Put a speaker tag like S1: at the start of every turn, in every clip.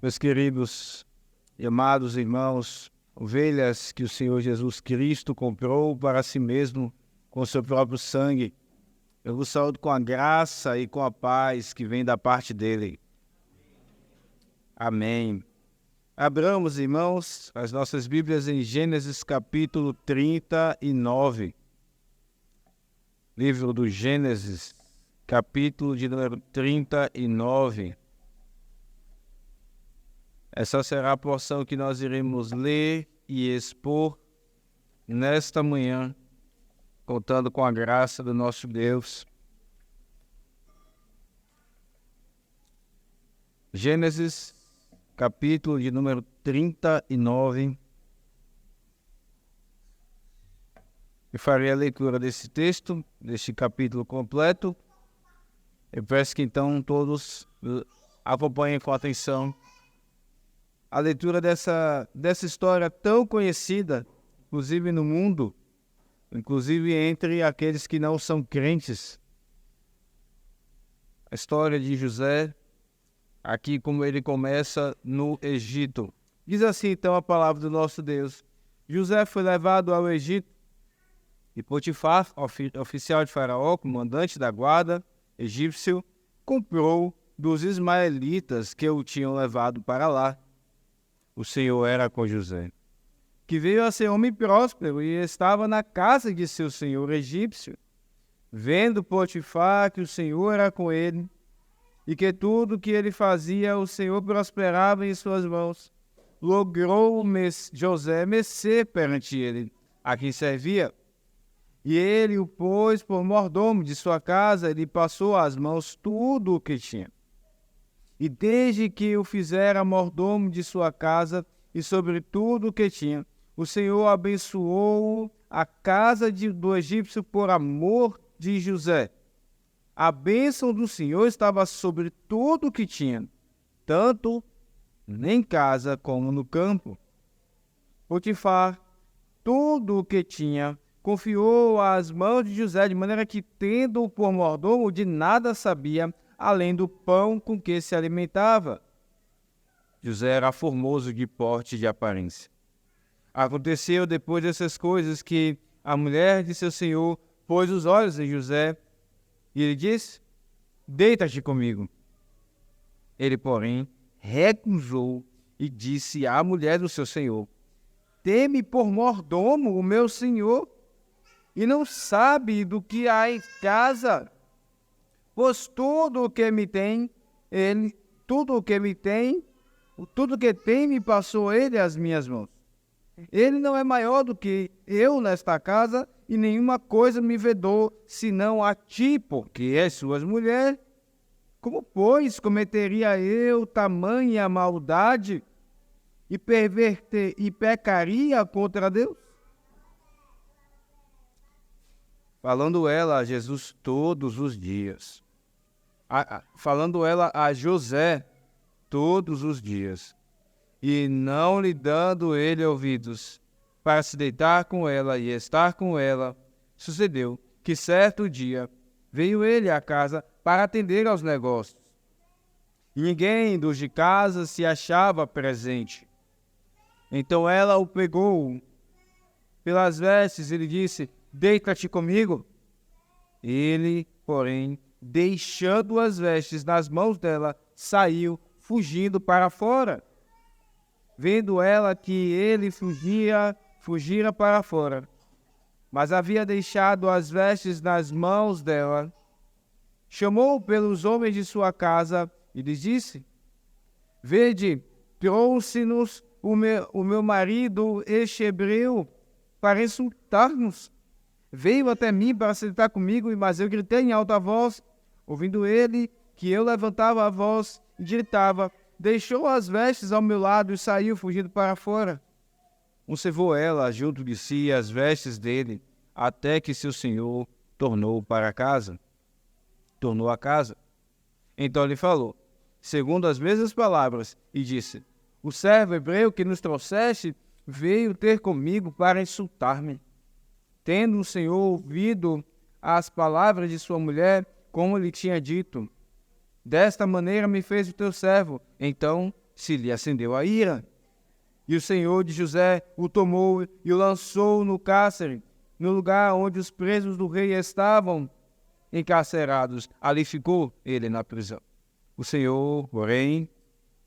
S1: Meus queridos e amados irmãos, ovelhas que o Senhor Jesus Cristo comprou para si mesmo com seu próprio sangue, eu vos saúdo com a graça e com a paz que vem da parte dele. Amém. Abramos, irmãos, as nossas Bíblias em Gênesis capítulo 39. Livro do Gênesis, capítulo de número 39. Essa será a porção que nós iremos ler e expor nesta manhã, contando com a graça do nosso Deus. Gênesis, capítulo de número 39. Eu farei a leitura desse texto, deste capítulo completo. Eu peço que então todos acompanhem com atenção a leitura dessa história tão conhecida, inclusive no mundo, inclusive entre aqueles que não são crentes. A história de José, aqui como ele começa no Egito. Diz assim então a palavra do nosso Deus: José foi levado ao Egito, e Potifar, oficial de Faraó, comandante da guarda egípcio, comprou dos ismaelitas que o tinham levado para lá. O Senhor era com José, que veio a ser homem próspero e estava na casa de seu senhor egípcio. Vendo Potifar que o Senhor era com ele, e que tudo que ele fazia o Senhor prosperava em suas mãos, logrou José mercê perante ele, a quem servia. E ele o pôs por mordomo de sua casa, e lhe passou às mãos tudo o que tinha. E desde que o fizera mordomo de sua casa e sobre tudo o que tinha, o Senhor abençoou a casa do egípcio por amor de José. A bênção do Senhor estava sobre tudo o que tinha, tanto em casa como no campo. Potifar, tudo o que tinha, confiou às mãos de José, de maneira que, tendo-o por mordomo, de nada sabia, além do pão com que se alimentava. José era formoso de porte e de aparência. Aconteceu depois dessas coisas que a mulher de seu senhor pôs os olhos em José e lhe disse: deita-te comigo. Ele, porém, recusou e disse à mulher do seu senhor: teme por mordomo o meu senhor e não sabe do que há em casa, pois tudo o que tem me passou ele às minhas mãos. Ele não é maior do que eu nesta casa, e nenhuma coisa me vedou, senão a ti, porque és suas mulheres. Como, pois, cometeria eu tamanha maldade e pecaria contra Deus? Falando ela a Jesus todos os dias. Falando ela a José todos os dias. E não lhe dando ele ouvidos para se deitar com ela e estar com ela, sucedeu que certo dia veio ele à casa para atender aos negócios. E ninguém dos de casa se achava presente. Então ela o pegou pelas vestes e lhe disse: deita-te comigo. Ele, porém, deixando as vestes nas mãos dela, saiu, fugindo para fora. Vendo ela que ele fugira para fora, mas havia deixado as vestes nas mãos dela, chamou pelos homens de sua casa e lhes disse: vede, trouxe-nos o meu marido, este hebreu, para insultar-nos. Veio até mim para sentar comigo, mas eu gritei em alta voz. Ouvindo ele que eu levantava a voz e gritava, deixou as vestes ao meu lado e saiu fugindo para fora. Conservou ela junto de si as vestes dele, até que seu senhor tornou a casa. Então lhe falou, segundo as mesmas palavras, e disse: o servo hebreu que nos trouxeste veio ter comigo para insultar-me. Tendo o Senhor ouvido as palavras de sua mulher, como lhe tinha dito, desta maneira me fez o teu servo. Então se lhe acendeu a ira. E o Senhor de José o tomou e o lançou no cárcere, no lugar onde os presos do rei estavam encarcerados. Ali ficou ele na prisão. O Senhor, porém,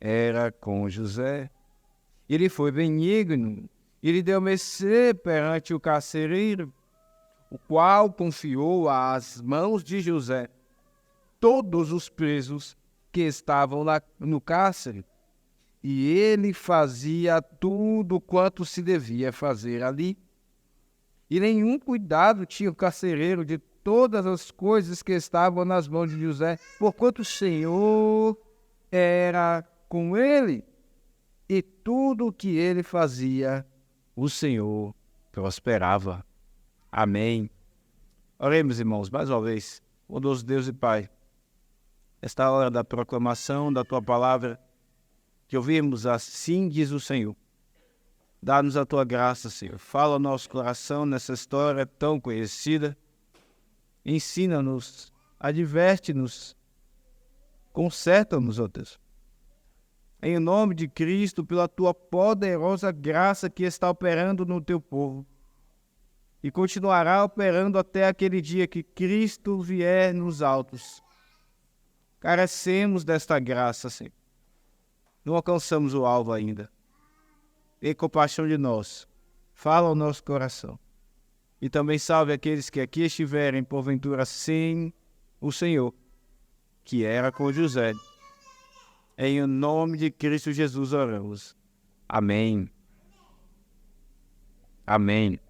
S1: era com José. Ele foi benigno, ele deu mercê perante o carcereiro, o qual confiou às mãos de José todos os presos que estavam no cárcere. E ele fazia tudo quanto se devia fazer ali. E nenhum cuidado tinha o carcereiro de todas as coisas que estavam nas mãos de José, porquanto o Senhor era com ele. E tudo o que ele fazia, o Senhor prosperava. Amém. Oremos, irmãos, mais uma vez. Bondoso Deus e Pai, esta hora da proclamação da Tua palavra, que ouvimos assim diz o Senhor. Dá-nos a Tua graça, Senhor. Fala ao nosso coração nessa história tão conhecida. Ensina-nos, adverte-nos, conserta-nos, ó Deus. Em nome de Cristo, pela Tua poderosa graça que está operando no Teu povo. E continuará operando até aquele dia que Cristo vier nos altos. Carecemos desta graça, Senhor. Não alcançamos o alvo ainda. Tem compaixão de nós. Fala ao nosso coração. E também salve aqueles que aqui estiverem, porventura, sem o Senhor, que era com José. Em nome de Cristo Jesus oramos. Amém. Amém.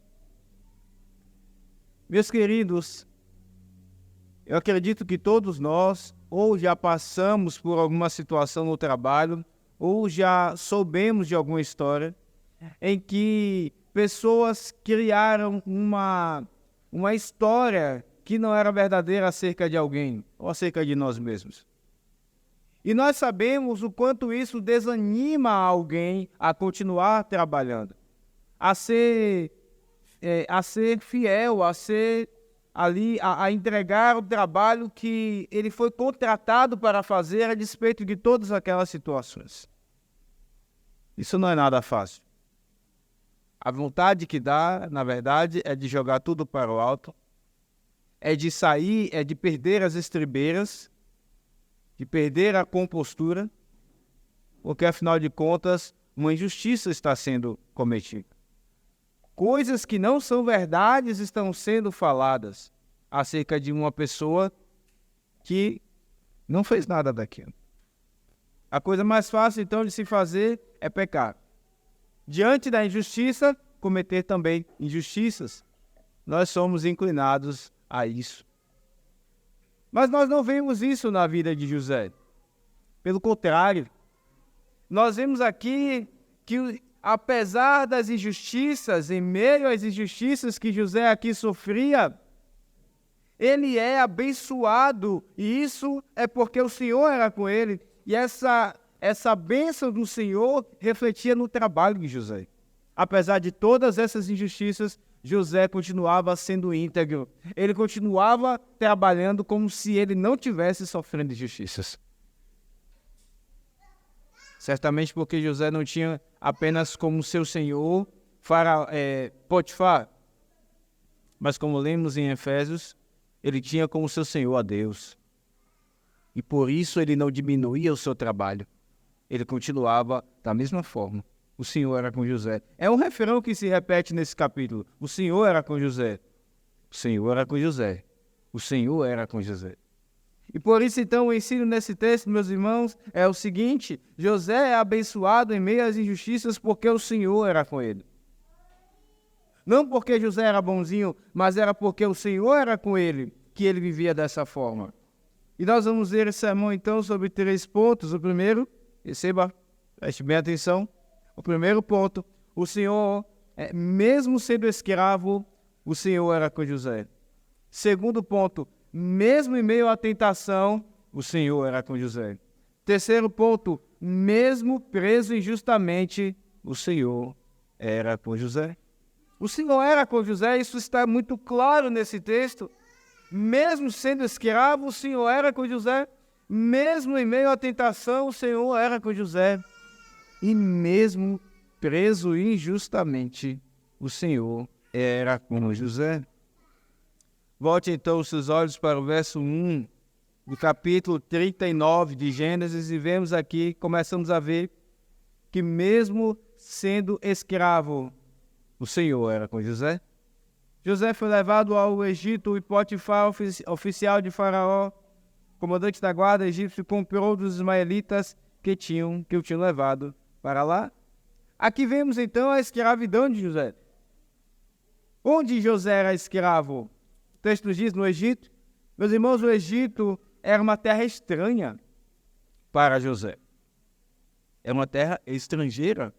S1: Meus queridos, eu acredito que todos nós ou já passamos por alguma situação no trabalho, ou já soubemos de alguma história em que pessoas criaram uma história que não era verdadeira acerca de alguém ou acerca de nós mesmos. E nós sabemos o quanto isso desanima alguém a continuar trabalhando, a ser fiel, a entregar o trabalho que ele foi contratado para fazer a despeito de todas aquelas situações. Isso não é nada fácil. A vontade que dá, na verdade, é de jogar tudo para o alto, é de sair, é de perder as estribeiras, de perder a compostura, porque, afinal de contas, uma injustiça está sendo cometida. Coisas que não são verdades estão sendo faladas acerca de uma pessoa que não fez nada daquilo. A coisa mais fácil, então, de se fazer é pecar. Diante da injustiça, cometer também injustiças. Nós somos inclinados a isso. Mas nós não vemos isso na vida de José. Pelo contrário, nós vemos aqui que, apesar das injustiças, em meio às injustiças que José aqui sofria, ele é abençoado, e isso é porque o Senhor era com ele, e essa bênção do Senhor refletia no trabalho de José. Apesar de todas essas injustiças, José continuava sendo íntegro. Ele continuava trabalhando como se ele não tivesse sofrendo injustiças. Certamente porque José não tinha apenas como seu senhor Potifar, mas como lemos em Efésios, ele tinha como seu senhor a Deus. E por isso ele não diminuía o seu trabalho. Ele continuava da mesma forma. O Senhor era com José. É um refrão que se repete nesse capítulo. O Senhor era com José. O Senhor era com José. O Senhor era com José. E por isso, então, o ensino nesse texto, meus irmãos, é o seguinte: José é abençoado em meio às injustiças porque o Senhor era com ele. Não porque José era bonzinho, mas era porque o Senhor era com ele que ele vivia dessa forma. E nós vamos ver esse sermão, então, sobre 3 pontos. O primeiro, preste bem atenção. O primeiro ponto, o Senhor, mesmo sendo escravo, o Senhor era com José. Segundo ponto, mesmo em meio à tentação, o Senhor era com José. Terceiro ponto, mesmo preso injustamente, o Senhor era com José. O Senhor era com José, isso está muito claro nesse texto. Mesmo sendo escravo, o Senhor era com José. Mesmo em meio à tentação, o Senhor era com José. e mesmo preso injustamente, o Senhor era com José. Volte então os seus olhos para o verso 1 do capítulo 39 de Gênesis e vemos aqui, começamos a ver que mesmo sendo escravo, o Senhor era com José. José foi levado ao Egito e Potifar, oficial de Faraó, comandante da guarda egípcio, comprou dos ismaelitas que o tinham levado para lá. Aqui vemos então a escravidão de José. Onde José era escravo? O texto nos diz no Egito. Meus irmãos, o Egito era uma terra estranha para José. Era uma terra estrangeira.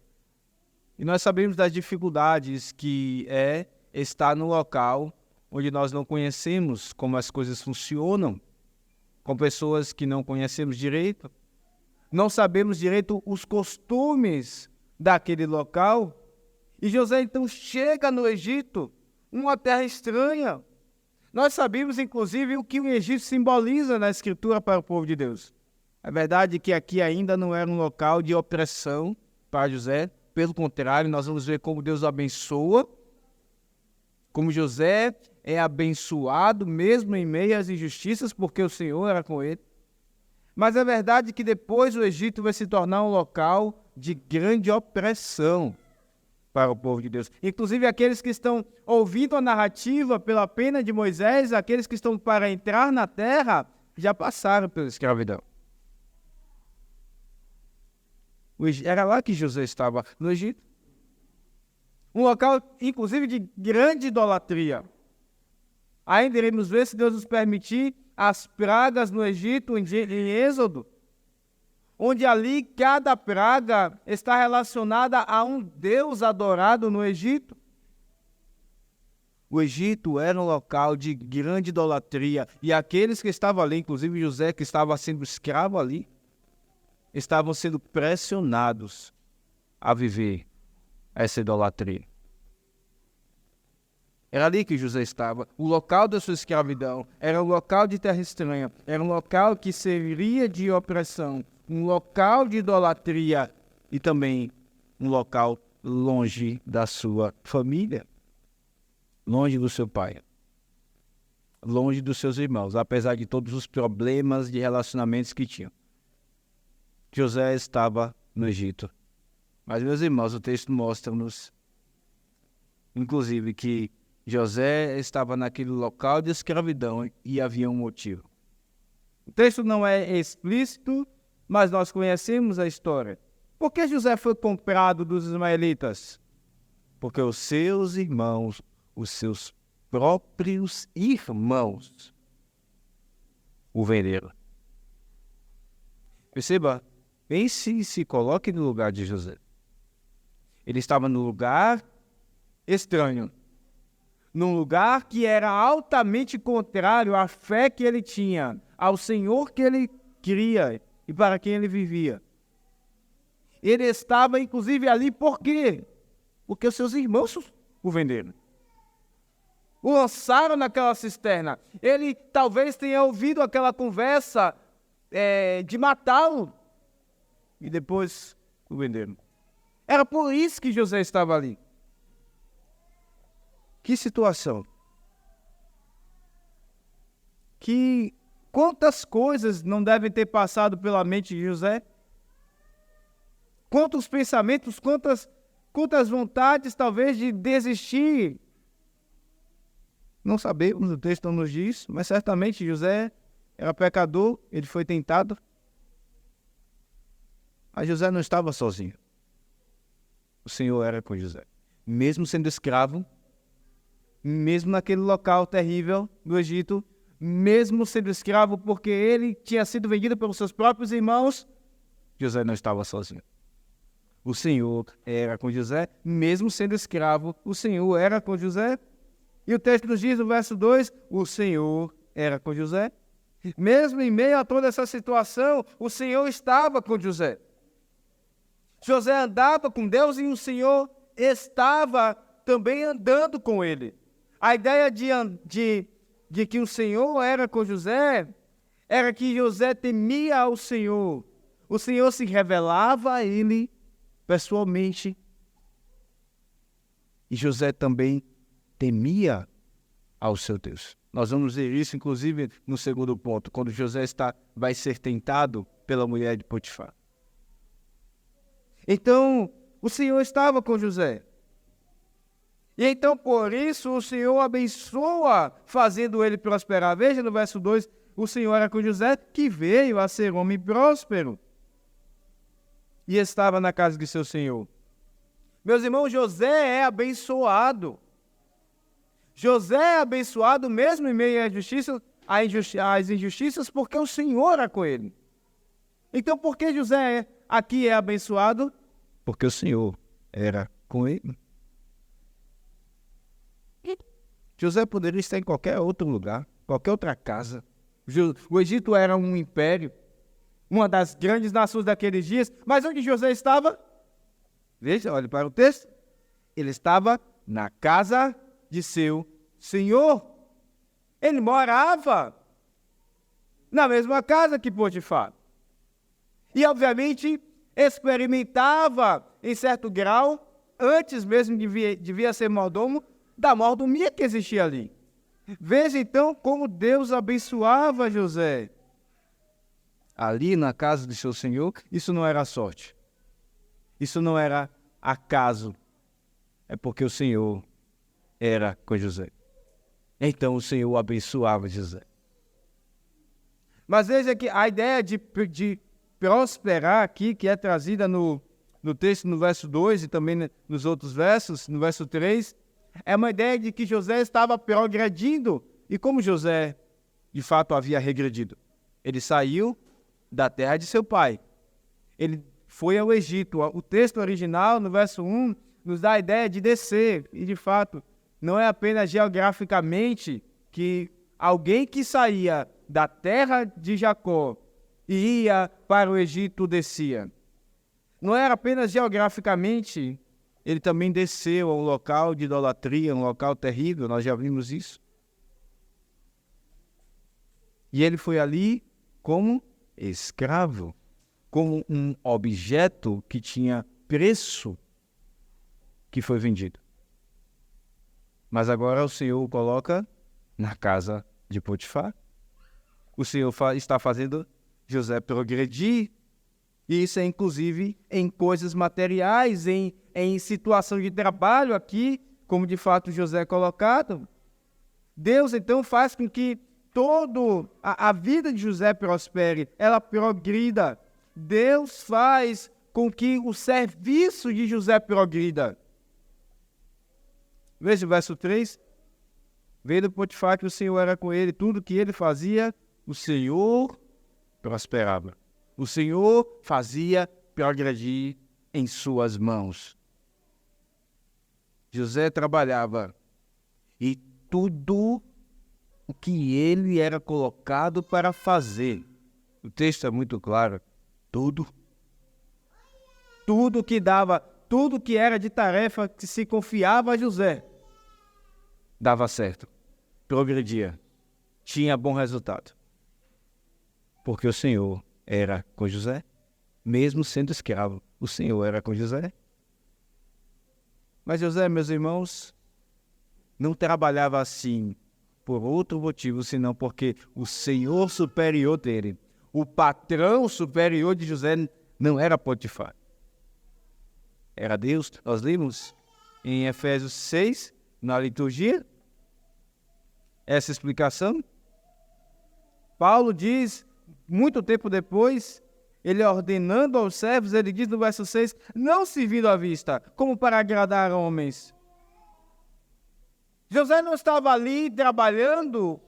S1: E nós sabemos das dificuldades que é estar no local onde nós não conhecemos como as coisas funcionam, com pessoas que não conhecemos direito, não sabemos direito os costumes daquele local. E José então chega no Egito, uma terra estranha. Nós sabemos, inclusive, o que o Egito simboliza na Escritura para o povo de Deus. É verdade que aqui ainda não era um local de opressão para José. Pelo contrário, nós vamos ver como Deus o abençoa, como José é abençoado mesmo em meio às injustiças, porque o Senhor era com ele. Mas é verdade que depois o Egito vai se tornar um local de grande opressão para o povo de Deus. Inclusive aqueles que estão ouvindo a narrativa pela pena de Moisés, aqueles que estão para entrar na terra, já passaram pela escravidão. Era lá que José estava, no Egito. Um local, inclusive, de grande idolatria. Ainda iremos ver, se Deus nos permitir, as pragas no Egito, em Êxodo, onde ali cada praga está relacionada a um Deus adorado no Egito. O Egito era um local de grande idolatria, e aqueles que estavam ali, inclusive José, que estava sendo escravo ali, estavam sendo pressionados a viver essa idolatria. Era ali que José estava, o local da sua escravidão, era um local de terra estranha, era um local que serviria de opressão, um local de idolatria e também um local longe da sua família, longe do seu pai, longe dos seus irmãos, apesar de todos os problemas de relacionamentos que tinham. José estava no Egito. Mas, meus irmãos, o texto mostra-nos, inclusive, que José estava naquele local de escravidão e havia um motivo. O texto não é explícito, mas nós conhecemos a história. Por que José foi comprado dos ismaelitas? Porque os seus irmãos, os seus próprios irmãos, o venderam. Perceba, pense e se coloque no lugar de José. Ele estava num lugar estranho, num lugar que era altamente contrário à fé que ele tinha, ao Senhor que ele cria e para quem ele vivia. Ele estava, inclusive, ali por quê? Porque os seus irmãos o venderam. O lançaram naquela cisterna. Ele talvez tenha ouvido aquela conversa de matá-lo e depois o venderam. Era por isso que José estava ali. Que situação. Quantas coisas não devem ter passado pela mente de José? Quantos pensamentos, quantas vontades talvez de desistir. Não sabemos, o texto não nos diz, mas certamente José era pecador, ele foi tentado. Mas José não estava sozinho. O Senhor era com José. Mesmo sendo escravo, mesmo naquele local terrível do Egito, mesmo sendo escravo porque ele tinha sido vendido pelos seus próprios irmãos, José não estava sozinho. O Senhor era com José, mesmo sendo escravo, o Senhor era com José. E o texto nos diz no verso 2, o Senhor era com José. Mesmo em meio a toda essa situação, o Senhor estava com José. José andava com Deus e o Senhor estava também andando com ele. A ideia de que o Senhor era com José era que José temia ao Senhor. O Senhor se revelava a ele pessoalmente. E José também temia ao seu Deus. Nós vamos ver isso, inclusive, no segundo ponto, quando José vai ser tentado pela mulher de Potifar. Então, o Senhor estava com José. E então, por isso, o Senhor abençoa, fazendo ele prosperar. Veja no verso 2, o Senhor era com José, que veio a ser homem próspero. E estava na casa de seu Senhor. Meus irmãos, José é abençoado. José é abençoado mesmo em meio às injustiças, porque o Senhor era com ele. Então, por que José aqui é abençoado? Porque o Senhor era com ele. José poderia estar em qualquer outro lugar, qualquer outra casa. O Egito era um império, uma das grandes nações daqueles dias, mas onde José estava? Veja, olhe para o texto. Ele estava na casa de seu Senhor. Ele morava na mesma casa que Potifar. E, obviamente, experimentava, em certo grau, antes mesmo devia ser mordomo, da mordomia que existia ali. Veja, então, como Deus abençoava José. Ali na casa de seu Senhor, isso não era sorte. Isso não era acaso. É porque o Senhor era com José. Então o Senhor abençoava José. Mas veja que a ideia de prosperar aqui, que é trazida no texto, no verso 2 e também nos outros versos, no verso 3, é uma ideia de que José estava progredindo. E como José, de fato, havia regredido? Ele saiu da terra de seu pai. Ele foi ao Egito. O texto original, no verso 1, nos dá a ideia de descer. E, de fato, não é apenas geograficamente que alguém que saía da terra de Jacó e ia para o Egito descia. Não era apenas geograficamente, ele também desceu a um local de idolatria, um local terrível, nós já vimos isso. E ele foi ali como escravo, como um objeto que tinha preço, que foi vendido. Mas agora o Senhor o coloca na casa de Potifar. O Senhor está fazendo José progredir. E isso é inclusive em coisas materiais, em situação de trabalho aqui, como de fato José é colocado. Deus então faz com que toda a vida de José prospere, ela progrida. Deus faz com que o serviço de José progrida. Veja o verso 3. Veio Potifar que o Senhor era com ele, tudo que ele fazia, o Senhor prosperava. O Senhor fazia progredir em suas mãos. José trabalhava e tudo o que ele era colocado para fazer. O texto é muito claro. Tudo que dava, tudo que era de tarefa que se confiava a José, dava certo, progredia, tinha bom resultado. Porque o Senhor era com José, mesmo sendo escravo, o Senhor era com José. Mas José, meus irmãos, não trabalhava assim por outro motivo, senão porque o Senhor superior dele, o patrão superior de José, não era Potifar. Era Deus. Nós lemos em Efésios 6, na liturgia, essa explicação. Paulo diz, muito tempo depois, ele ordenando aos servos, ele diz no verso 6, não servindo à vista, como para agradar homens. José não estava ali trabalhando,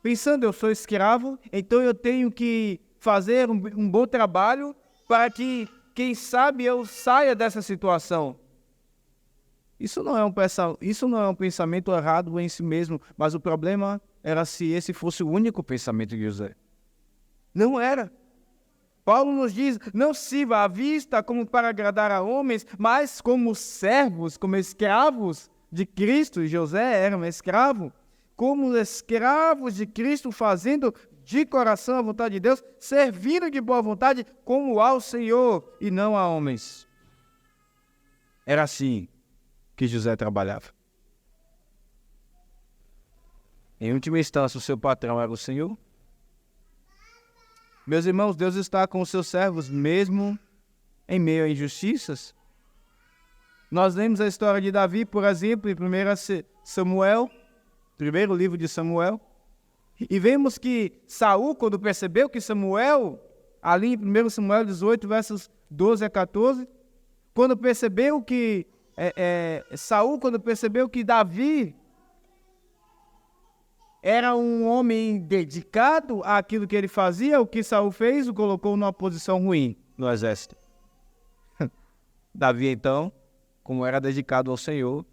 S1: pensando, eu sou escravo, então eu tenho que fazer um bom trabalho para que, quem sabe, eu saia dessa situação. Isso não é um pensamento errado em si mesmo, mas o problema era se esse fosse o único pensamento de José. Não era. Paulo nos diz, não sirva à vista como para agradar a homens, mas como servos, como escravos de Cristo. E José era um escravo. Como escravos de Cristo, fazendo de coração a vontade de Deus, servindo de boa vontade como ao Senhor e não a homens. Era assim que José trabalhava. Em última instância, o seu patrão era o Senhor. Meus irmãos, Deus está com os seus servos, mesmo em meio a injustiças. Nós lemos a história de Davi, por exemplo, em 1 Samuel, primeiro livro de Samuel, e vemos que Saul, quando percebeu que Samuel, ali em 1 Samuel 18, versos 12 a 14, quando percebeu que Saul, quando percebeu que Davi era um homem dedicado àquilo que ele fazia, o que Saul fez, o colocou numa posição ruim no exército. Davi, então, como era dedicado ao Senhor,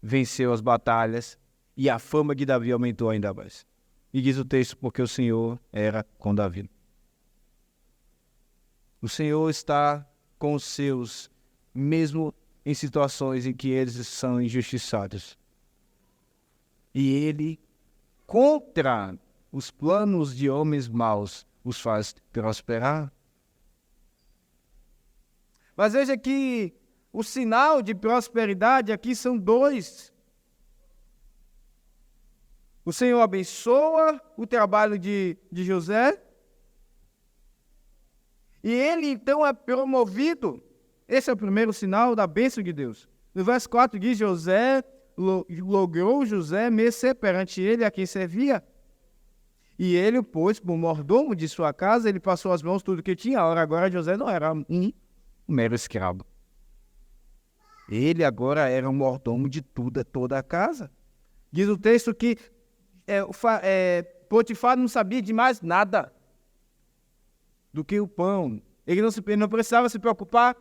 S1: venceu as batalhas e a fama de Davi aumentou ainda mais. E diz o texto, porque o Senhor era com Davi. O Senhor está com os seus, mesmo em situações em que eles são injustiçados. E Ele, contra os planos de homens maus, os faz prosperar. Mas veja que o sinal de prosperidade aqui são dois. O Senhor abençoa o trabalho de José, e ele então é promovido. Esse é o primeiro sinal da bênção de Deus. No verso 4 diz: logrou José mercê perante ele a quem servia. E ele o pôs por mordomo de sua casa, ele passou as mãos tudo que tinha. Ora, agora José não era um mero escravo. Ele agora era um mordomo de toda a casa. Diz o texto que Potifar não sabia de mais nada do que o pão. Ele não precisava se preocupar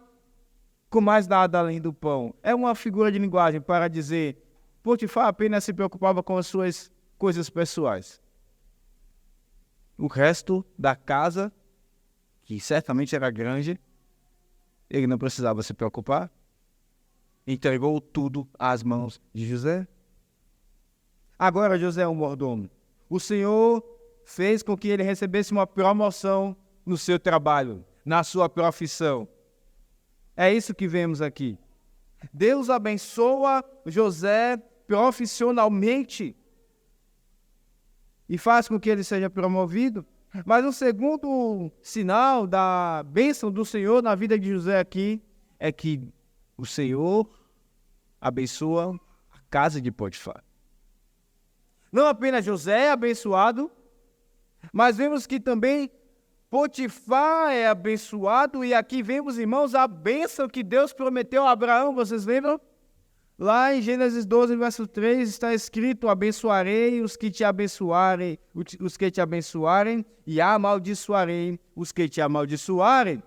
S1: com mais nada além do pão. É uma figura de linguagem para dizer: Potifar apenas se preocupava com as suas coisas pessoais. O resto da casa, que certamente era grande, ele não precisava se preocupar. Entregou tudo às mãos de José. Agora José é um mordomo. O Senhor fez com que ele recebesse uma promoção no seu trabalho, na sua profissão. É isso que vemos aqui. Deus abençoa José profissionalmente e faz com que ele seja promovido. Mas o segundo sinal da bênção do Senhor na vida de José aqui é que o Senhor abençoa a casa de Potifar. Não apenas José é abençoado, mas vemos que também Potifar é abençoado. E aqui vemos, irmãos, a bênção que Deus prometeu a Abraão. Vocês lembram? Lá em Gênesis 12, verso 3, está escrito: abençoarei os que te abençoarem, e amaldiçoarei os que te amaldiçoarem.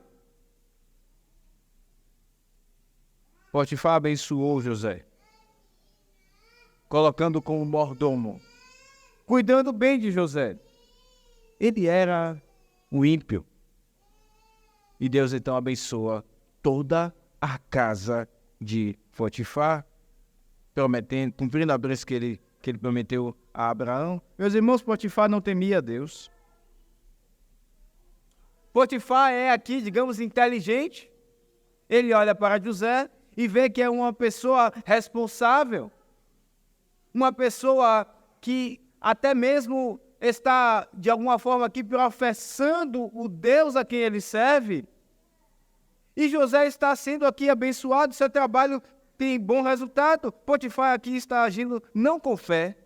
S1: Potifar abençoou José, colocando como mordomo, cuidando bem de José. Ele era um ímpio. E Deus então abençoa toda a casa de Potifar, cumprindo a bênção que ele prometeu a Abraão. Meus irmãos, Potifar não temia Deus. Potifar é aqui, digamos, inteligente. Ele olha para José e vê que é uma pessoa responsável, uma pessoa que até mesmo está, de alguma forma, aqui professando o Deus a quem ele serve. E José está sendo aqui abençoado, seu trabalho tem bom resultado. Potifar aqui está agindo não com fé,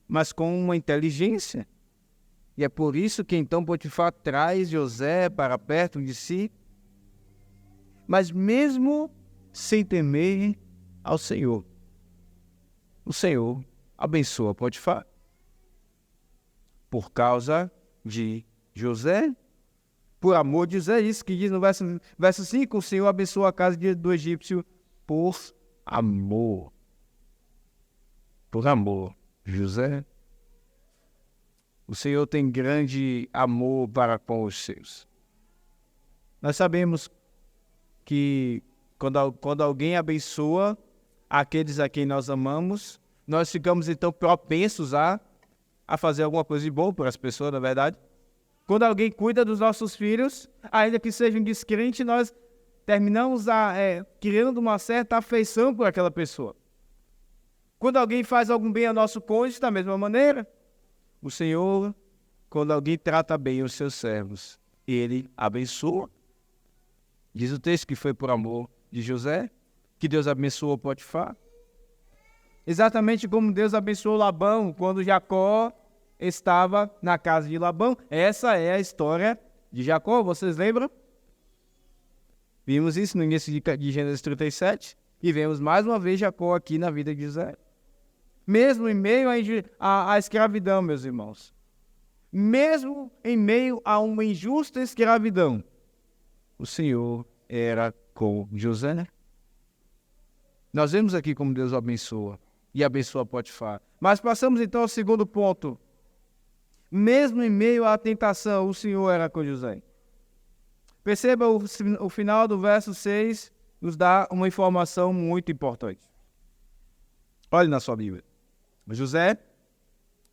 S1: mas com uma inteligência. E é por isso que então Potifar traz José para perto de si, mas mesmo sem temer ao Senhor, o Senhor abençoa Potifar por causa de José, por amor de José. Isso que diz no verso 5, o Senhor abençoa a casa do egípcio por amor. Por amor. José, o Senhor tem grande amor para com os seus. Nós sabemos que quando alguém abençoa aqueles a quem nós amamos, nós ficamos então propensos a fazer alguma coisa de bom para as pessoas, na verdade. Quando alguém cuida dos nossos filhos, ainda que sejam descrentes, nós terminamos criando uma certa afeição por aquela pessoa. Quando alguém faz algum bem ao nosso cônjuge, da mesma maneira, o Senhor, quando alguém trata bem os seus servos, Ele abençoa. Diz o texto que foi por amor de José, que Deus abençoou Potifar. Exatamente como Deus abençoou Labão, quando Jacó estava na casa de Labão. Essa é a história de Jacó, vocês lembram? Vimos isso no início de Gênesis 37 e vemos mais uma vez Jacó aqui na vida de José. Mesmo em meio à escravidão, meus irmãos. Mesmo em meio a uma injusta escravidão, o Senhor era com José. Nós vemos aqui como Deus o abençoa e abençoa Potifar. Mas passamos então ao segundo ponto. Mesmo em meio à tentação, o Senhor era com José. Perceba o final do verso 6, nos dá uma informação muito importante. Olhe na sua Bíblia. José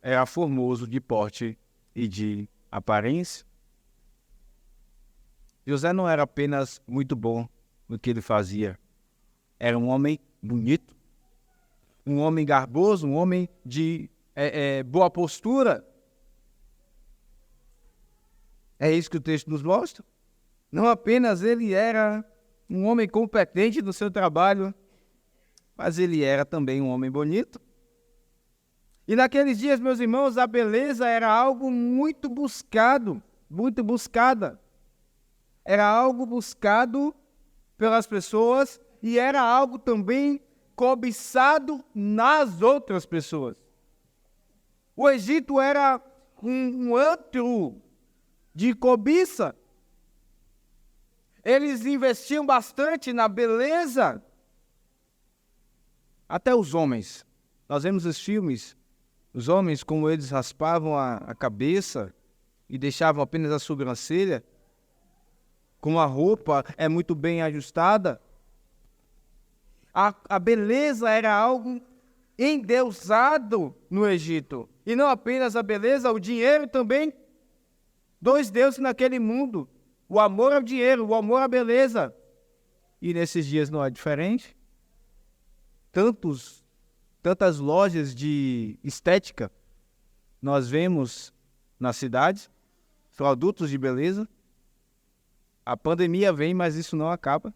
S1: era formoso de porte e de aparência. José não era apenas muito bom no que ele fazia. Era um homem bonito, um homem garboso, um homem de boa postura. É isso que o texto nos mostra. Não apenas ele era um homem competente no seu trabalho, mas ele era também um homem bonito. E naqueles dias, meus irmãos, a beleza era algo muito buscado, muito buscada. Era algo buscado pelas pessoas e era algo também cobiçado nas outras pessoas. O Egito era um antro de cobiça. Eles investiam bastante na beleza. Até os homens. Nós vemos os filmes, os homens como eles raspavam a cabeça e deixavam apenas a sobrancelha, como a roupa é muito bem ajustada. A beleza era algo endeusado no Egito. E não apenas a beleza, o dinheiro também. Dois deuses naquele mundo. O amor ao dinheiro, o amor à beleza. E nesses dias não é diferente. Tantas lojas de estética nós vemos nas cidades, produtos de beleza. A pandemia vem, mas isso não acaba.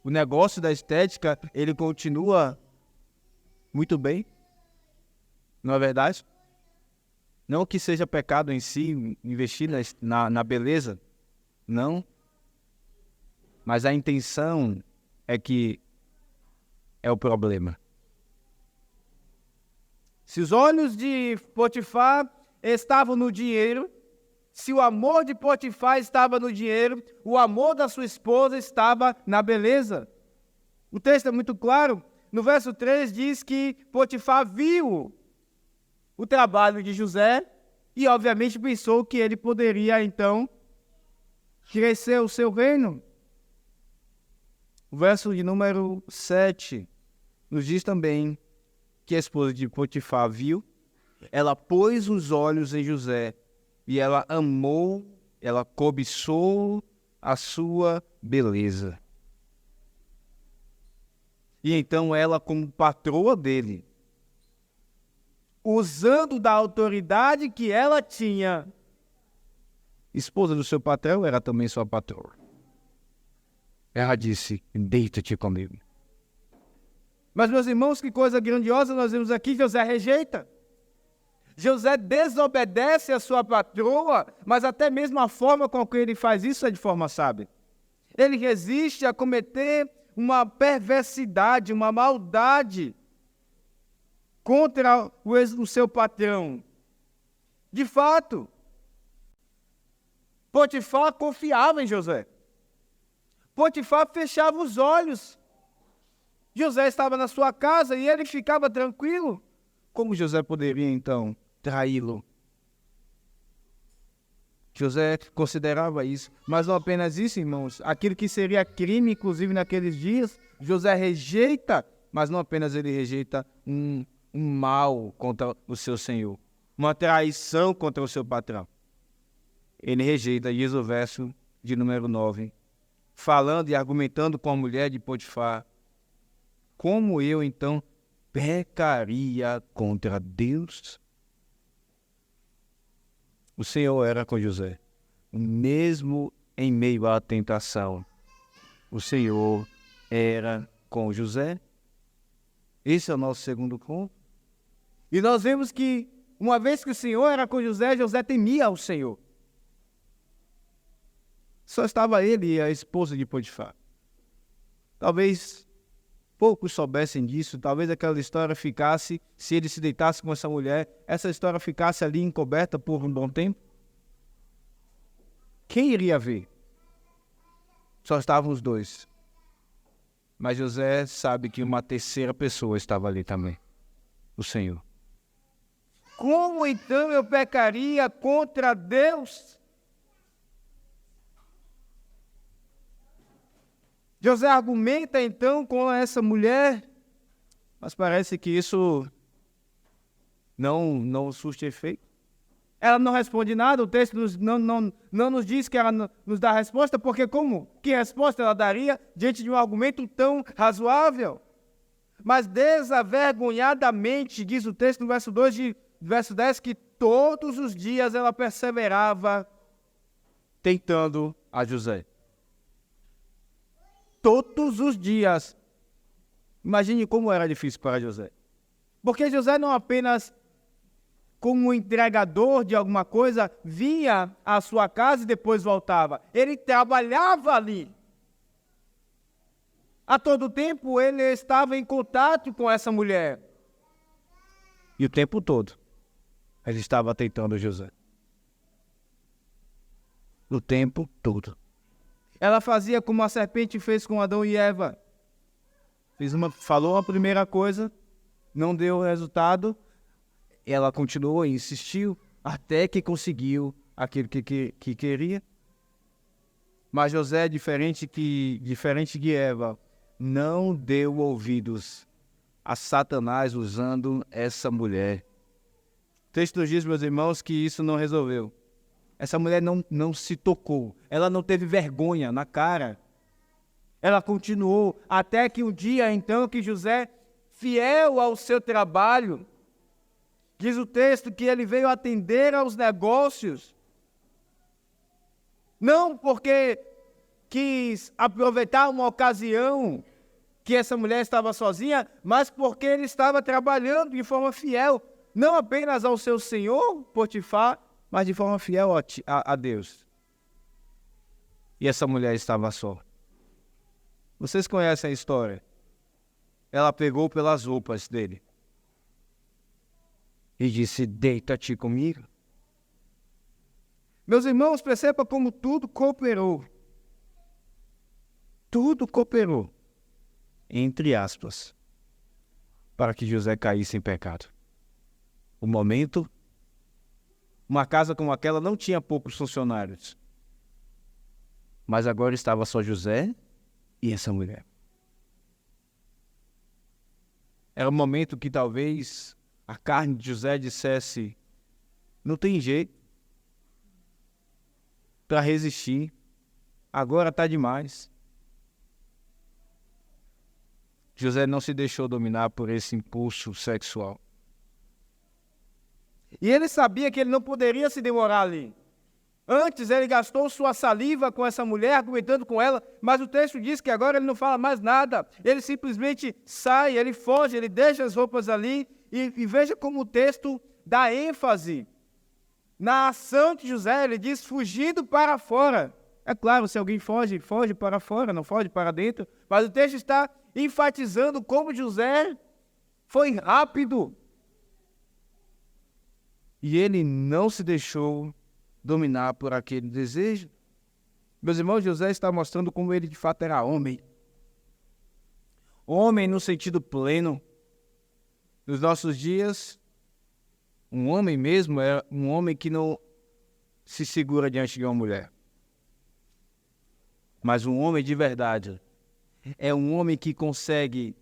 S1: O negócio da estética, ele continua muito bem. Não é verdade? Não que seja pecado em si, investir na beleza. Não. Mas a intenção é que é o problema. Se os olhos de Potifar estavam no dinheiro, se o amor de Potifar estava no dinheiro, o amor da sua esposa estava na beleza. O texto é muito claro. No verso 3 diz que Potifar viu o trabalho de José e obviamente pensou que ele poderia então crescer o seu reino. O verso de número 7 nos diz também que a esposa de Potifar viu, ela pôs os olhos em José e ela amou, ela cobiçou a sua beleza. E então ela, como patroa dele, usando da autoridade que ela tinha, esposa do seu patrão, era também sua patroa. Ela disse, deita-te comigo. Mas, meus irmãos, que coisa grandiosa nós vemos aqui, José rejeita. José desobedece a sua patroa, mas até mesmo a forma com que ele faz isso é de forma sábia. Ele resiste a cometer uma perversidade, uma maldade contra o seu patrão. De fato, Potifar confiava em José. Potifar fechava os olhos. José estava na sua casa e ele ficava tranquilo. Como José poderia, então, traí-lo? José considerava isso. Mas não apenas isso, irmãos. Aquilo que seria crime, inclusive, naqueles dias, José rejeita. Mas não apenas ele rejeita um mal contra o seu senhor. Uma traição contra o seu patrão. Ele rejeita, diz o verso de número 9, falando e argumentando com a mulher de Potifar, como eu então pecaria contra Deus? O Senhor era com José. Mesmo em meio à tentação, o Senhor era com José. Esse é o nosso segundo ponto. E nós vemos que, uma vez que o Senhor era com José, José temia ao Senhor. Só estava ele e a esposa de Potifar. Talvez poucos soubessem disso, talvez aquela história ficasse, se ele se deitasse com essa mulher, essa história ficasse ali encoberta por um bom tempo. Quem iria ver? Só estavam os dois. Mas José sabe que uma terceira pessoa estava ali também. O Senhor. Como então eu pecaria contra Deus? José argumenta então com essa mulher, mas parece que isso não surte efeito. Ela não responde nada, o texto não nos diz que ela nos dá resposta, porque como? Que resposta ela daria diante de um argumento tão razoável? Mas desavergonhadamente, diz o texto no verso 2 de verso 10, que todos os dias ela perseverava tentando a José. Todos os dias. Imagine como era difícil para José. Porque José não apenas, como um entregador de alguma coisa, vinha à sua casa e depois voltava. Ele trabalhava ali. A todo tempo ele estava em contato com essa mulher. E o tempo todo ele estava tentando José. O tempo todo. Ela fazia como a serpente fez com Adão e Eva. Falou a primeira coisa, não deu resultado. Ela continuou e insistiu até que conseguiu aquilo que queria. Mas José, diferente de Eva, não deu ouvidos a Satanás usando essa mulher. O texto nos diz, meus irmãos, que isso não resolveu. Essa mulher não se tocou, ela não teve vergonha na cara. Ela continuou até que um dia, então, que José, fiel ao seu trabalho, diz o texto que ele veio atender aos negócios, não porque quis aproveitar uma ocasião que essa mulher estava sozinha, mas porque ele estava trabalhando de forma fiel, não apenas ao seu senhor, Potifar, mas de forma fiel a Deus. E essa mulher estava só. Vocês conhecem a história? Ela pegou pelas roupas dele e disse, deita-te comigo. Meus irmãos, perceba como tudo cooperou. Tudo cooperou, entre aspas, para que José caísse em pecado. O momento, uma casa como aquela não tinha poucos funcionários. Mas agora estava só José e essa mulher. Era um momento que talvez a carne de José dissesse, não tem jeito para resistir, agora está demais. José não se deixou dominar por esse impulso sexual. E ele sabia que ele não poderia se demorar ali. Antes ele gastou sua saliva com essa mulher, argumentando com ela, mas o texto diz que agora ele não fala mais nada. Ele simplesmente sai, ele foge, ele deixa as roupas ali e veja como o texto dá ênfase na ação de José. Ele diz fugindo para fora. É claro, se alguém foge, foge para fora, não foge para dentro. Mas o texto está enfatizando como José foi rápido. E ele não se deixou dominar por aquele desejo. Meus irmãos, José está mostrando como ele de fato era homem. Homem no sentido pleno. Nos nossos dias, um homem mesmo é um homem que não se segura diante de uma mulher. Mas um homem de verdade é um homem que consegue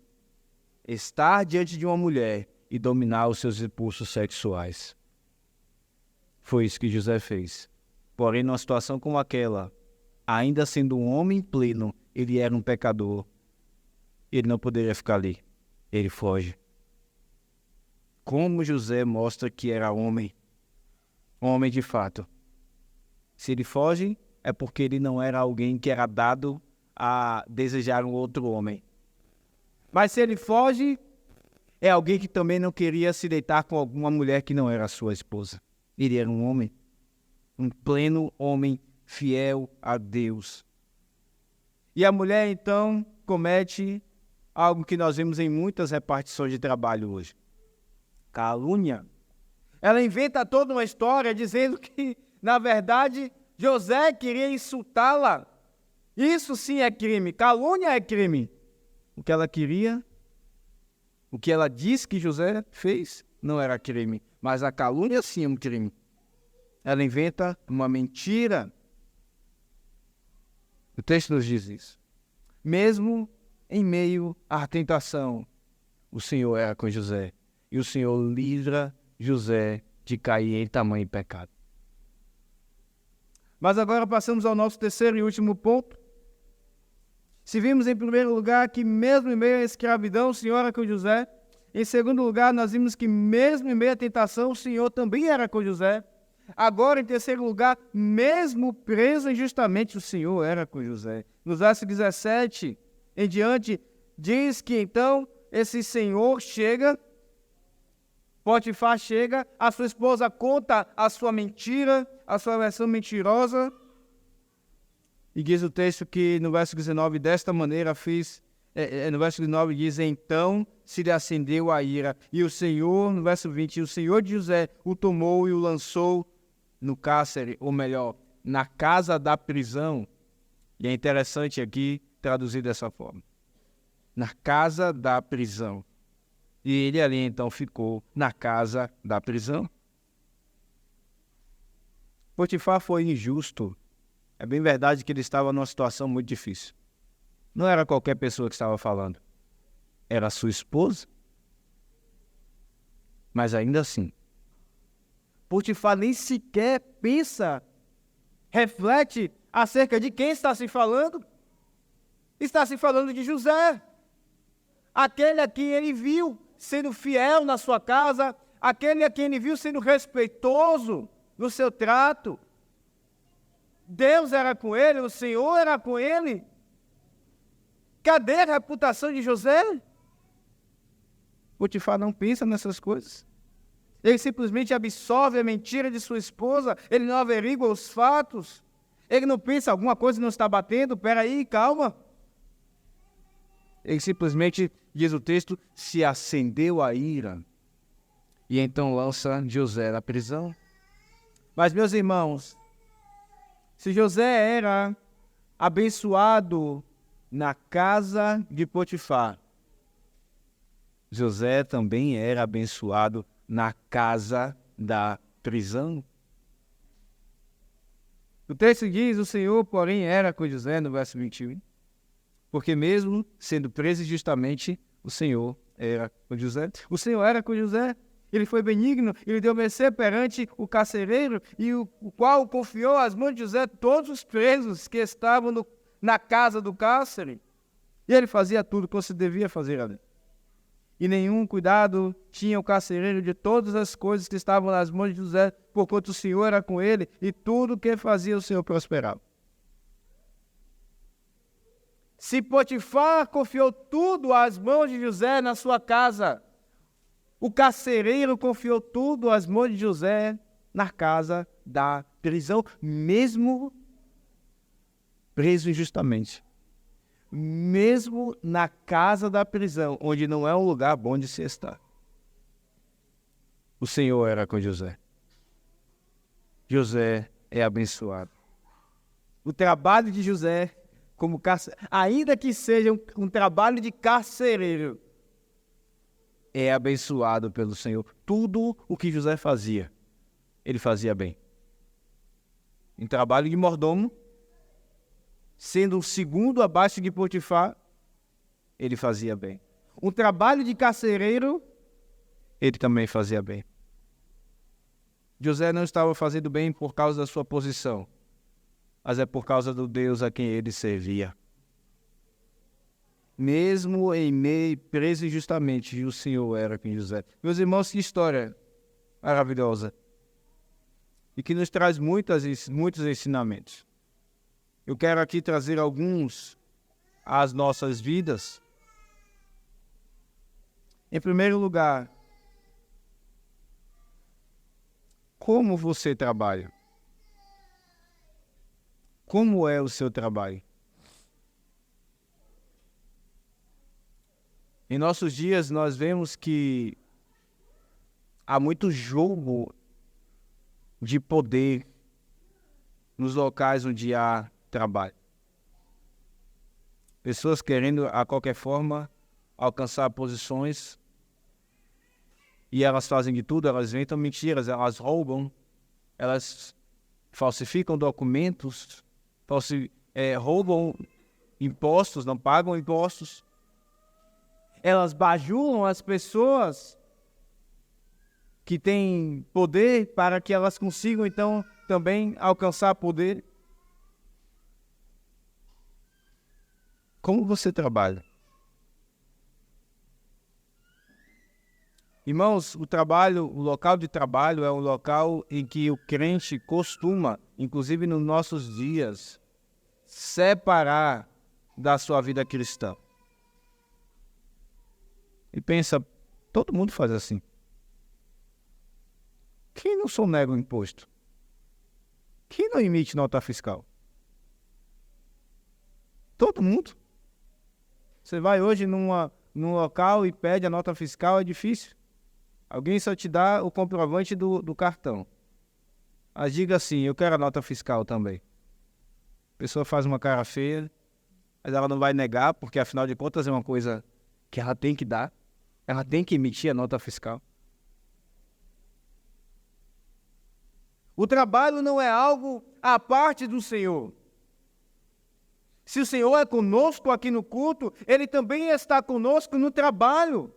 S1: estar diante de uma mulher e dominar os seus impulsos sexuais. Foi isso que José fez. Porém, numa situação como aquela, ainda sendo um homem pleno, ele era um pecador. Ele não poderia ficar ali. Ele foge. Como José mostra que era homem de fato. Se ele foge, é porque ele não era alguém que era dado a desejar um outro homem. Mas se ele foge, é alguém que também não queria se deitar com alguma mulher que não era sua esposa. Ele era um homem, um pleno homem fiel a Deus. E a mulher, então, comete algo que nós vemos em muitas repartições de trabalho hoje. Calúnia. Ela inventa toda uma história dizendo que, na verdade, José queria insultá-la. Isso sim é crime. Calúnia é crime. O que ela queria, o que ela disse que José fez, não era crime. Mas a calúnia sim é um crime. Ela inventa uma mentira. O texto nos diz isso. Mesmo em meio à tentação, o Senhor era com José. E o Senhor livra José de cair em tamanho pecado. Mas agora passamos ao nosso terceiro e último ponto. Se vimos em primeiro lugar que mesmo em meio à escravidão o Senhor era com José. Em segundo lugar, nós vimos que mesmo em meio à tentação o Senhor também era com José. Agora, em terceiro lugar, mesmo preso injustamente, o Senhor era com José. No verso 17 em diante, diz que então esse Senhor chega, Potifar chega, a sua esposa conta a sua mentira, a sua versão mentirosa, e diz o texto que no verso 19, desta maneira no verso 19 diz, então se lhe acendeu a ira, e o Senhor, no verso 20, o Senhor de José o tomou e o lançou no cárcere, ou melhor, na casa da prisão. E é interessante aqui traduzir dessa forma. Na casa da prisão. E ele ali então ficou na casa da prisão. Potifar foi injusto. É bem verdade que ele estava numa situação muito difícil. Não era qualquer pessoa que estava falando. Era sua esposa. Mas ainda assim, Potifar nem sequer pensa, reflete acerca de quem está se falando. Está se falando de José. Aquele a quem ele viu sendo fiel na sua casa, aquele a quem ele viu sendo respeitoso no seu trato. Deus era com ele, o Senhor era com ele. Cadê a reputação de José? Potifar não pensa nessas coisas. Ele simplesmente absorve a mentira de sua esposa, ele não averigua os fatos. Ele não pensa, alguma coisa não está batendo, peraí, calma. Ele simplesmente, diz o texto, se acendeu a ira. E então lança José na prisão. Mas, meus irmãos, se José era abençoado na casa de Potifar, José também era abençoado na casa da prisão. O texto diz, o Senhor, porém, era com José, no verso 21. Porque mesmo sendo preso injustamente, o Senhor era com José. O Senhor era com José. Ele foi benigno, ele deu mercê perante o carcereiro, e o qual confiou às mãos de José todos os presos que estavam na casa do cárcere. E ele fazia tudo que se devia fazer ali. E nenhum cuidado tinha o carcereiro de todas as coisas que estavam nas mãos de José, porquanto o Senhor era com ele, e tudo o que fazia o Senhor prosperava. Se Potifar confiou tudo às mãos de José na sua casa, o carcereiro confiou tudo às mãos de José na casa da prisão, mesmo preso injustamente. Mesmo na casa da prisão, onde não é um lugar bom de se estar. O Senhor era com José. José é abençoado. O trabalho de José, como ainda que seja um trabalho de carcereiro, é abençoado pelo Senhor. Tudo o que José fazia, ele fazia bem. Em trabalho de mordomo, sendo o segundo abaixo de Potifar, ele fazia bem. Um trabalho de carcereiro, ele também fazia bem. José não estava fazendo bem por causa da sua posição. mas é por causa do Deus a quem ele servia. Mesmo em meio, preso injustamente, o Senhor era com José. Meus irmãos, que história maravilhosa. E que nos traz muitos ensinamentos. Eu quero aqui trazer alguns às nossas vidas. Em primeiro lugar, como você trabalha? Como é o seu trabalho? Em nossos dias, nós vemos que há muito jogo de poder nos locais onde há trabalho. Pessoas querendo, a qualquer forma, alcançar posições e elas fazem de tudo, elas inventam mentiras, elas roubam, elas falsificam documentos, roubam impostos, não pagam impostos. Elas bajulam as pessoas que têm poder para que elas consigam, então, também alcançar poder. Como você trabalha? Irmãos, o local de trabalho é um local em que o crente costuma, inclusive nos nossos dias, separar da sua vida cristã. E pensa, todo mundo faz assim. Quem não sonega o imposto? Quem não emite nota fiscal? Todo mundo. Você vai hoje num local e pede a nota fiscal, é difícil. Alguém só te dá o comprovante do cartão. Mas diga assim, eu quero a nota fiscal também. A pessoa faz uma cara feia, mas ela não vai negar, porque afinal de contas é uma coisa que ela tem que dar. Ela tem que emitir a nota fiscal. O trabalho não é algo à parte do Senhor. Se o Senhor é conosco aqui no culto, Ele também está conosco no trabalho.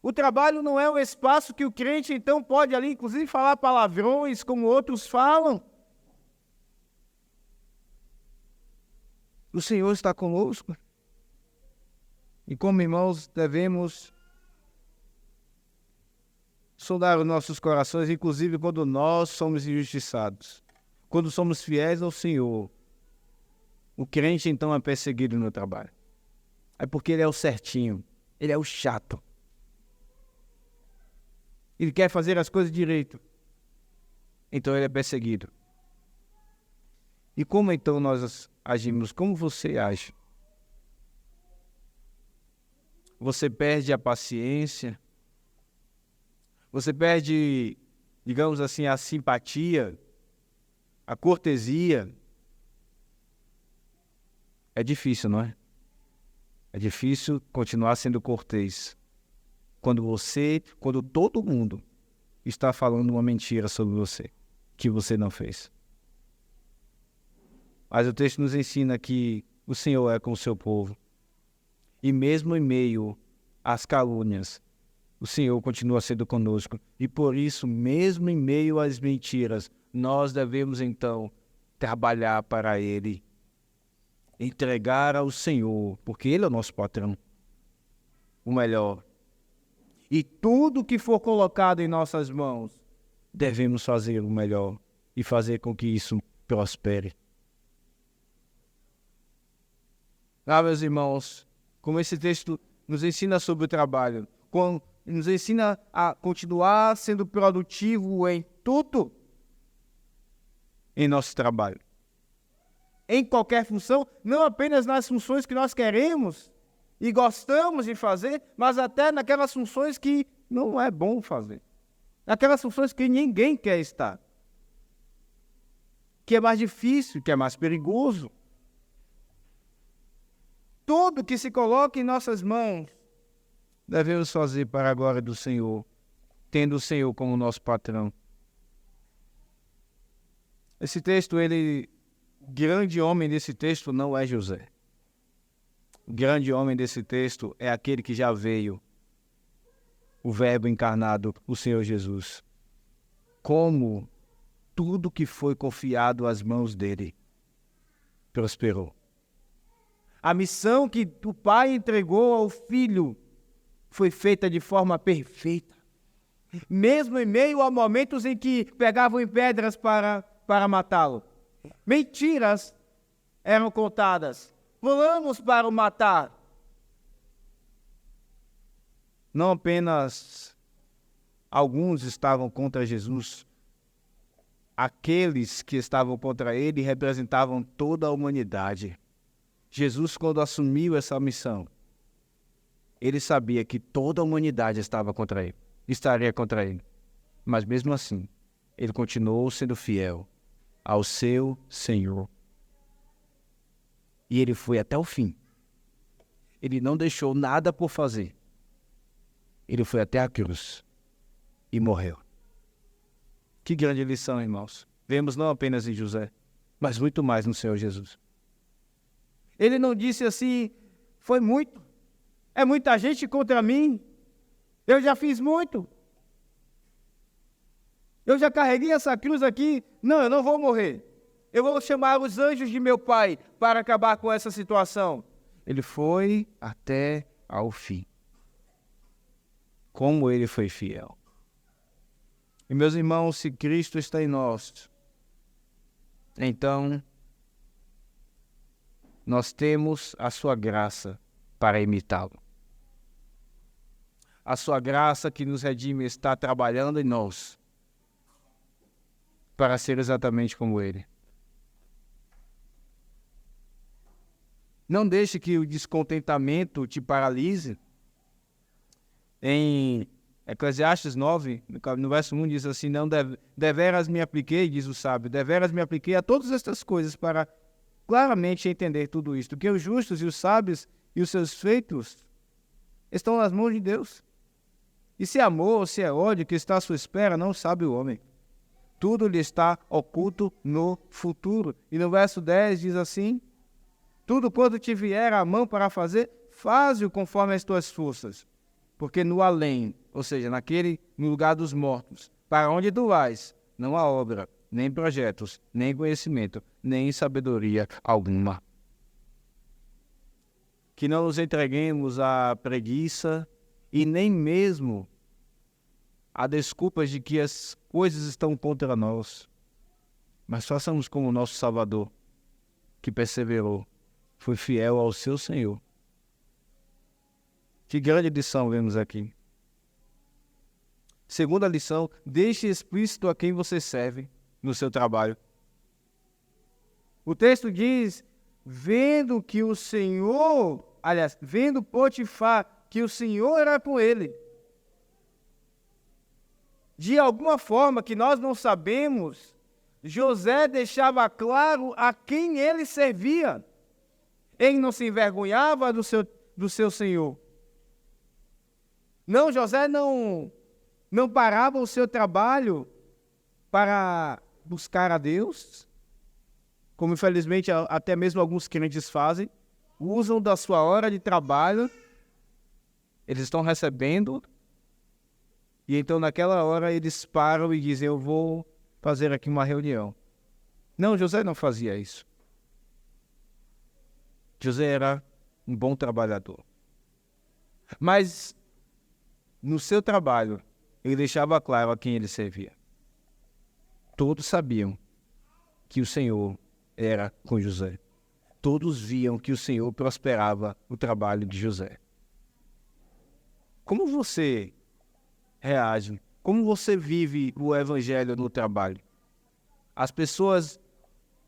S1: O trabalho não é um espaço que o crente, então, pode ali, inclusive, falar palavrões, como outros falam. O Senhor está conosco. E como irmãos, devemos sondar os nossos corações, inclusive quando nós somos injustiçados. Quando somos fiéis ao Senhor, o crente, então, é perseguido no trabalho. É porque ele é o certinho, ele é o chato. Ele quer fazer as coisas direito. Então ele é perseguido. E como então nós agimos? Como você age? Você perde a paciência? Você perde, digamos assim, a simpatia, a cortesia? É difícil, não é? É difícil continuar sendo cortês quando todo mundo está falando uma mentira sobre você, que você não fez. Mas o texto nos ensina que o Senhor é com o seu povo. E mesmo em meio às calúnias, o Senhor continua sendo conosco. E por isso, mesmo em meio às mentiras, nós devemos então trabalhar para Ele. Entregar ao Senhor, porque Ele é o nosso patrão, o melhor. E tudo que for colocado em nossas mãos, devemos fazer o melhor e fazer com que isso prospere. Meus irmãos, como esse texto nos ensina sobre o trabalho, nos ensina a continuar sendo produtivo em tudo em nosso trabalho. Em qualquer função, não apenas nas funções que nós queremos e gostamos de fazer, mas até naquelas funções que não é bom fazer. Naquelas funções que ninguém quer estar. Que é mais difícil, que é mais perigoso. Tudo que se coloca em nossas mãos, devemos fazer para a glória do Senhor, tendo o Senhor como nosso patrão. Esse texto, o grande homem desse texto não é José. O grande homem desse texto é aquele que já veio, o Verbo encarnado, o Senhor Jesus. Como tudo que foi confiado às mãos dele prosperou. A missão que o pai entregou ao filho foi feita de forma perfeita. Mesmo em meio a momentos em que pegavam em pedras para matá-lo. Mentiras eram contadas. Planos para o matar. Não apenas alguns estavam contra Jesus. Aqueles que estavam contra ele representavam toda a humanidade. Jesus, quando assumiu essa missão, ele sabia que toda a humanidade estava contra ele, estaria contra ele. Mas mesmo assim, ele continuou sendo fiel ao seu Senhor. E ele foi até o fim. Ele não deixou nada por fazer. Ele foi até a cruz e morreu. Que grande lição, irmãos. Vemos não apenas em José, mas muito mais no Senhor Jesus. Ele não disse assim, foi muito. É muita gente contra mim. Eu já fiz muito. Eu já carreguei essa cruz aqui. Não, eu não vou morrer. Eu vou chamar os anjos de meu pai para acabar com essa situação. Ele foi até ao fim. Como ele foi fiel. E meus irmãos, se Cristo está em nós, então nós temos a sua graça para imitá-lo. A sua graça que nos redime está trabalhando em nós para ser exatamente como ele. Não deixe que o descontentamento te paralise. Em Eclesiastes 9, no verso 1, diz assim, não deveras me apliquei, diz o sábio, deveras me apliquei a todas estas coisas para claramente entender tudo isto, que os justos e os sábios e os seus feitos estão nas mãos de Deus. E se é amor ou se é ódio que está à sua espera, não sabe o homem. Tudo lhe está oculto no futuro. E no verso 10 diz assim, tudo quanto te vier à mão para fazer, faze-o conforme as tuas forças. Porque no além, ou seja, no lugar dos mortos, para onde tu vais, não há obra, nem projetos, nem conhecimento, nem sabedoria alguma. Que não nos entreguemos à preguiça e nem mesmo a desculpas de que as coisas estão contra nós. Mas façamos como o nosso Salvador, que perseverou, foi fiel ao seu Senhor. Que grande lição vemos aqui. Segunda lição, deixe explícito a quem você serve no seu trabalho. O texto diz, vendo Potifar, que o Senhor era com ele. De alguma forma que nós não sabemos, José deixava claro a quem ele servia. Ele não se envergonhava do seu Senhor. Não, José não parava o seu trabalho para buscar a Deus, como infelizmente até mesmo alguns crentes fazem, usam da sua hora de trabalho, eles estão recebendo, e então naquela hora eles param e dizem, eu vou fazer aqui uma reunião. Não, José não fazia isso. José era um bom trabalhador. Mas no seu trabalho, ele deixava claro a quem ele servia. Todos sabiam que o Senhor era com José. Todos viam que o Senhor prosperava o trabalho de José. Como você reage? Como você vive o evangelho no trabalho? As pessoas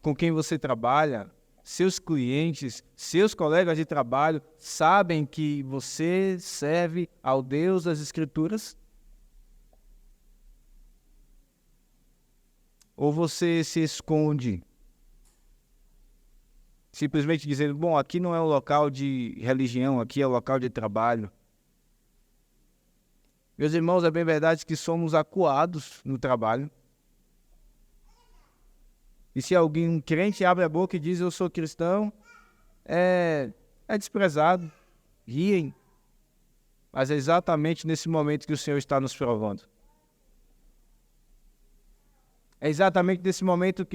S1: com quem você trabalha, seus clientes, seus colegas de trabalho, sabem que você serve ao Deus das Escrituras? Ou você se esconde, simplesmente dizendo, bom, aqui não é um local de religião, aqui é um local de trabalho. Meus irmãos, é bem verdade que somos acuados no trabalho. E se um crente abre a boca e diz, eu sou cristão, é desprezado, riem. Mas é exatamente nesse momento que o Senhor está nos provando. É exatamente nesse momento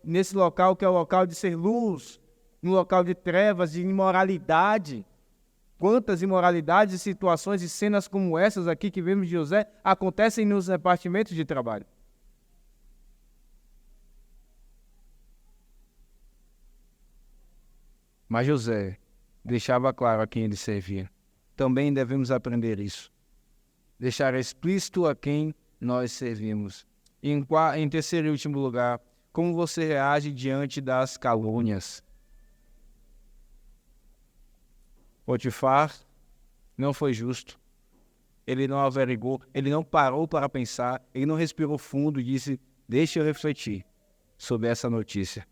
S1: nesse local que é o local de ser luz, no local de trevas, de imoralidade. Quantas imoralidades, situações e cenas como essas aqui que vemos de José acontecem nos repartimentos de trabalho. Mas José deixava claro a quem ele servia. Também devemos aprender isso. Deixar explícito a quem nós servimos. Em terceiro e último lugar, como você reage diante das calúnias? Potifar não foi justo. Ele não averigou, ele não parou para pensar, ele não respirou fundo e disse: deixa eu refletir sobre essa notícia.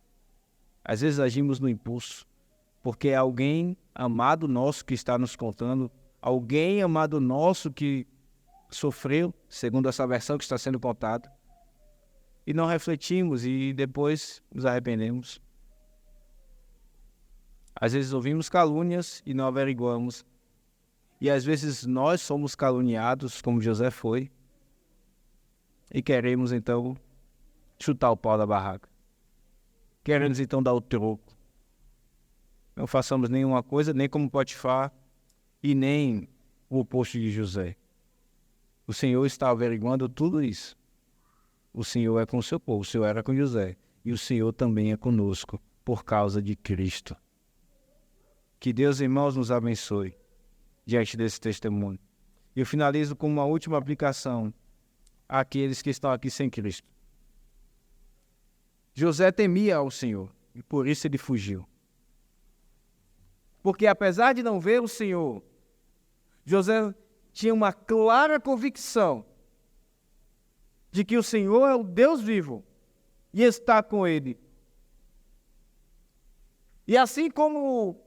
S1: Às vezes agimos no impulso, porque é alguém amado nosso que está nos contando, alguém amado nosso que sofreu, segundo essa versão que está sendo contada, e não refletimos e depois nos arrependemos. Às vezes ouvimos calúnias e não averiguamos. E às vezes nós somos caluniados, como José foi, e queremos então chutar o pau da barraca. Queremos então dar o troco. Não façamos nenhuma coisa, nem como Potifar, e nem o oposto de José. O Senhor está averiguando tudo isso. O Senhor é com o seu povo, o Senhor era com José, e o Senhor também é conosco, por causa de Cristo. Que Deus, irmãos, nos abençoe diante desse testemunho. E eu finalizo com uma última aplicação àqueles que estão aqui sem Cristo. José temia ao Senhor, e por isso ele fugiu. Porque apesar de não ver o Senhor, José tinha uma clara convicção de que o Senhor é o Deus vivo e está com ele. E assim como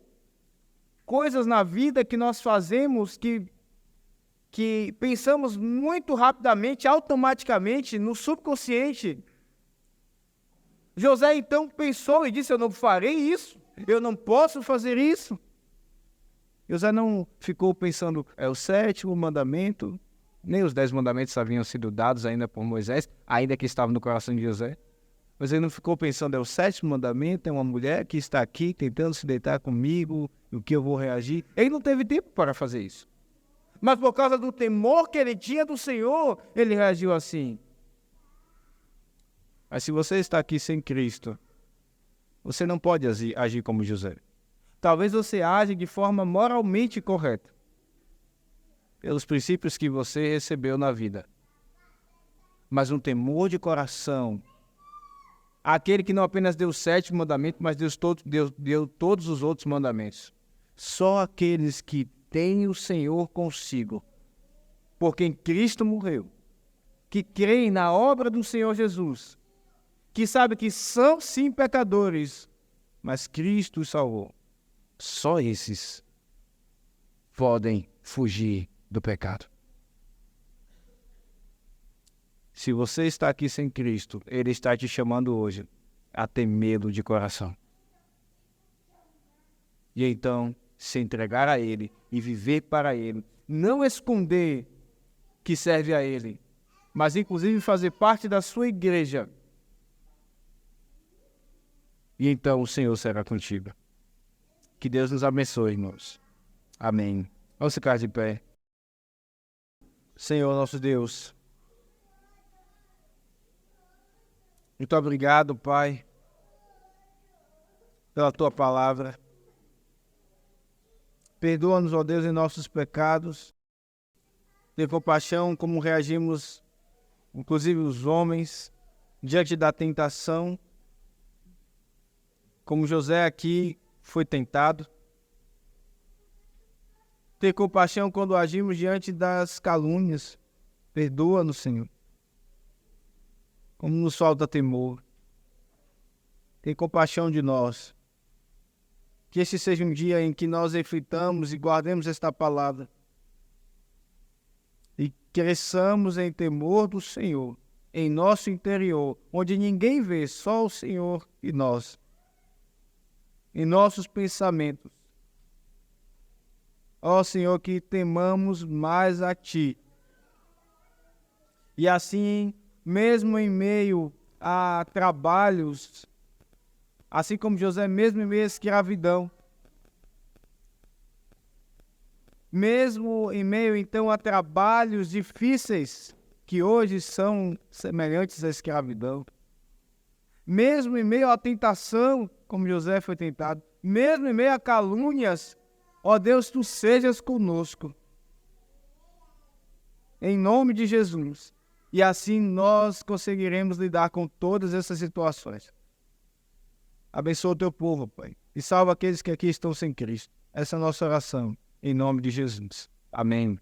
S1: coisas na vida que nós fazemos que pensamos muito rapidamente, automaticamente, no subconsciente, José então pensou e disse: eu não farei isso, eu não posso fazer isso. José não ficou pensando, é o 7º mandamento, nem os 10 mandamentos haviam sido dados ainda por Moisés, ainda que estavam no coração de José. Mas ele não ficou pensando, é o 7º mandamento, é uma mulher que está aqui tentando se deitar comigo, o que eu vou reagir. Ele não teve tempo para fazer isso. Mas por causa do temor que ele tinha do Senhor, ele reagiu assim. Mas se você está aqui sem Cristo, você não pode agir como José. Talvez você age de forma moralmente correta, pelos princípios que você recebeu na vida. Mas um temor de coração, aquele que não apenas deu o 7º mandamento, mas deu todos os outros mandamentos. Só aqueles que têm o Senhor consigo, por quem Cristo morreu, que creem na obra do Senhor Jesus, que sabem que são sim pecadores, mas Cristo os salvou. Só esses podem fugir do pecado. Se você está aqui sem Cristo, Ele está te chamando hoje a temê-lo de coração. E então, se entregar a Ele e viver para Ele. Não esconder que serve a Ele, mas inclusive fazer parte da sua igreja. E então o Senhor será contigo. Que Deus nos abençoe, irmãos. Amém. Vamos ficar de pé. Senhor nosso Deus, muito obrigado, Pai, pela Tua palavra. Perdoa-nos, ó Deus, em nossos pecados. Tem compaixão como reagimos, inclusive os homens, diante da tentação. Como José aqui foi tentado. Ter compaixão quando agimos diante das calúnias. Perdoa-nos, Senhor. Como nos falta temor. Tem compaixão de nós. Que este seja um dia em que nós reflitamos e guardemos esta palavra. E cresçamos em temor do Senhor, em nosso interior, onde ninguém vê, só o Senhor e nós. Em nossos pensamentos. Ó Senhor, que temamos mais a Ti. E assim, mesmo em meio a trabalhos, assim como José, mesmo em meio à escravidão, mesmo em meio, então, a trabalhos difíceis, que hoje são semelhantes à escravidão, mesmo em meio à tentação, como José foi tentado, mesmo em meio a calúnias, ó Deus, tu sejas conosco, em nome de Jesus. E assim nós conseguiremos lidar com todas essas situações. Abençoa o teu povo, Pai, e salva aqueles que aqui estão sem Cristo. Essa é a nossa oração, em nome de Jesus. Amém.